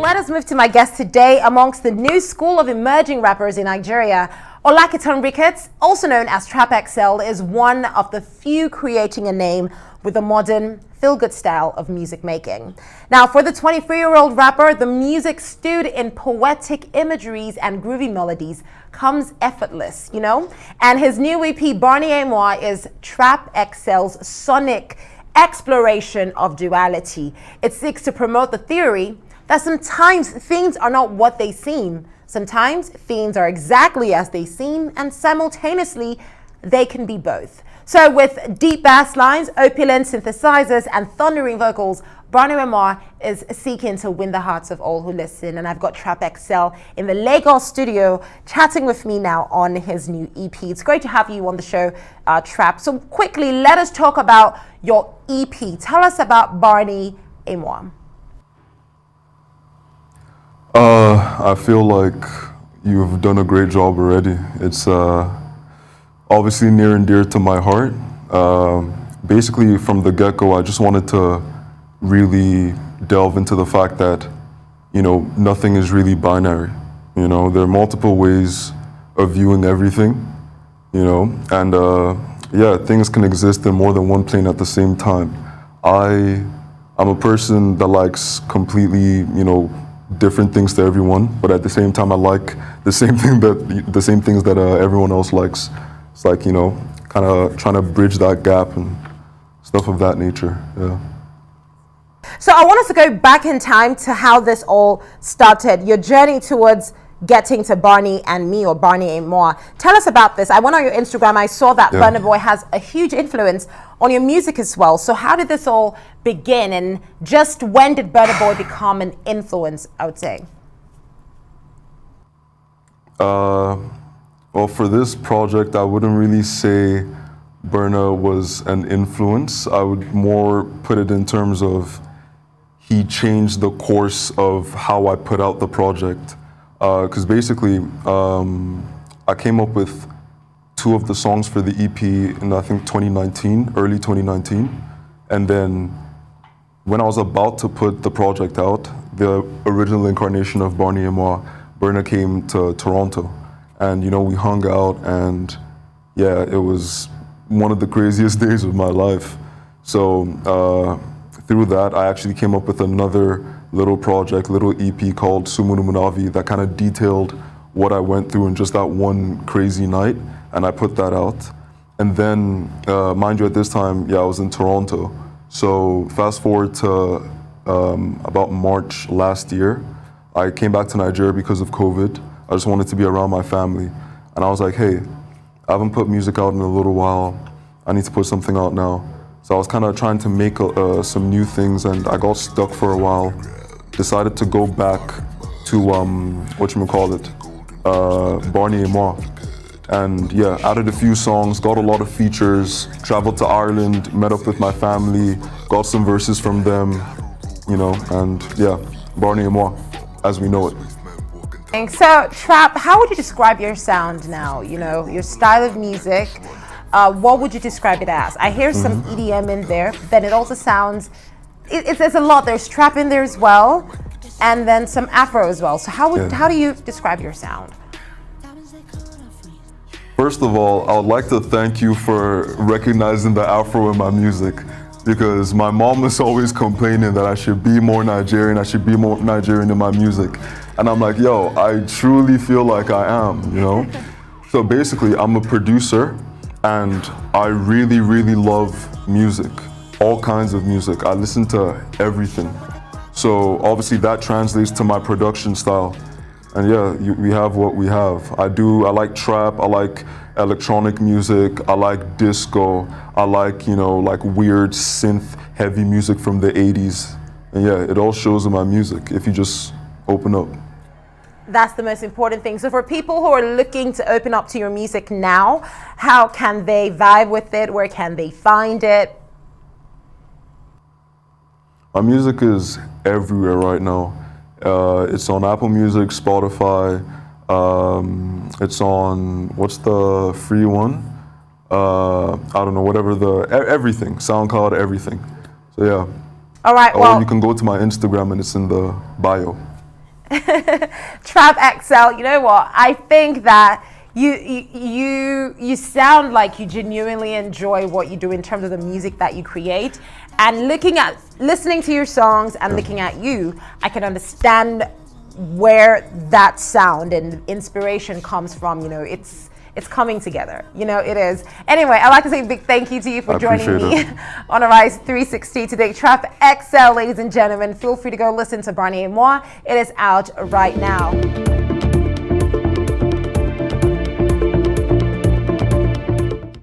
let us move to my guest today. Amongst the new school of emerging rappers in Nigeria, Olakitan Ricketts, also known as Trapp.Xl, is one of the few creating a name with a modern, feel-good style of music making. Now, for the 23-year-old rapper, the music stewed in poetic imageries and groovy melodies comes effortless, And his new EP, Barney et Moi, is Trapp.Xl's sonic exploration of duality. It seeks to promote the theory that sometimes things are not what they seem. Sometimes things are exactly as they seem, and simultaneously they can be both. So with deep bass lines, opulent synthesizers, and thundering vocals, Barney et Moi is seeking to win the hearts of all who listen. And I've got Trapp.Xl in the Lagos studio chatting with me now on his new EP. It's great to have you on the show, Trapp. So quickly, let us talk about your EP. Tell us about Barney et Moi. I feel like you've done a great job already. It's obviously near and dear to my heart. Basically, from the get-go, I just wanted to really delve into the fact that, nothing is really binary. There are multiple ways of viewing everything, and things can exist in more than one plane at the same time. I'm a person that likes completely, different things to everyone, but at the same time, I like the same things that everyone else likes. It's like, kind of trying to bridge that gap and stuff of that nature. Yeah. So I want us to go back in time to how this all started, your journey towards getting to Barney and Me, or Barney et Moi. Tell us about this. I went on your Instagram, I saw that Burna Boy has a huge influence on your music as well. So how did this all begin, and just when did Burna Boy become an influence, I would say? Well, for this project, I wouldn't really say Burna was an influence. I would more put it in terms of he changed the course of how I put out the project. Because basically, I came up with 2 of the songs for the EP in, I think, 2019, early 2019. And then when I was about to put the project out, the original incarnation of Barney et Moi, Burna came to Toronto. And, we hung out, and it was one of the craziest days of my life. So through that, I actually came up with another little project, little EP called Sumunu Munavi that kind of detailed what I went through in just that one crazy night, and I put that out. And then, mind you, at this time, I was in Toronto. So fast forward to about March last year, I came back to Nigeria because of COVID. I just wanted to be around my family. And I was like, hey, I haven't put music out in a little while. I need to put something out now. So I was kind of trying to make some new things, and I got stuck for a while. Decided to go back to, Barney et Moi. And added a few songs, got a lot of features, traveled to Ireland, met up with my family, got some verses from them, and Barney et Moi, as we know it. So, Trapp, how would you describe your sound now? Your style of music, what would you describe it as? I hear some EDM in there, then it also sounds, there's a lot. There's trap in there as well, and then some Afro as well. So how do you describe your sound? First of all, I would like to thank you for recognizing the Afro in my music, because my mom is always complaining that I should be more Nigerian, in my music. And I'm like, yo, I truly feel like I am, So basically, I'm a producer, and I really, really love music, all kinds of music. I listen to everything. So obviously that translates to my production style. And we have what we have. I like trap, I like electronic music, I like disco, I like, like weird synth heavy music from the 80s. And it all shows in my music if you just open up. That's the most important thing. So for people who are looking to open up to your music now, how can they vibe with it? Where can they find it? My music is everywhere right now. It's on Apple Music, Spotify. It's on, what's the free one? I don't know, everything. SoundCloud, everything. So All right, or you can go to my Instagram and it's in the bio. Trapp.Xl, you know what? I think that you sound like you genuinely enjoy what you do in terms of the music that you create. And listening to your songs and looking at you, I can understand where that sound and inspiration comes from. You know, it's coming together. You know, it is. Anyway, I'd like to say a big thank you to you for joining me on Arise 360 today. Trapp.Xl, ladies and gentlemen. Feel free to go listen to Barney and Moi. It is out right now.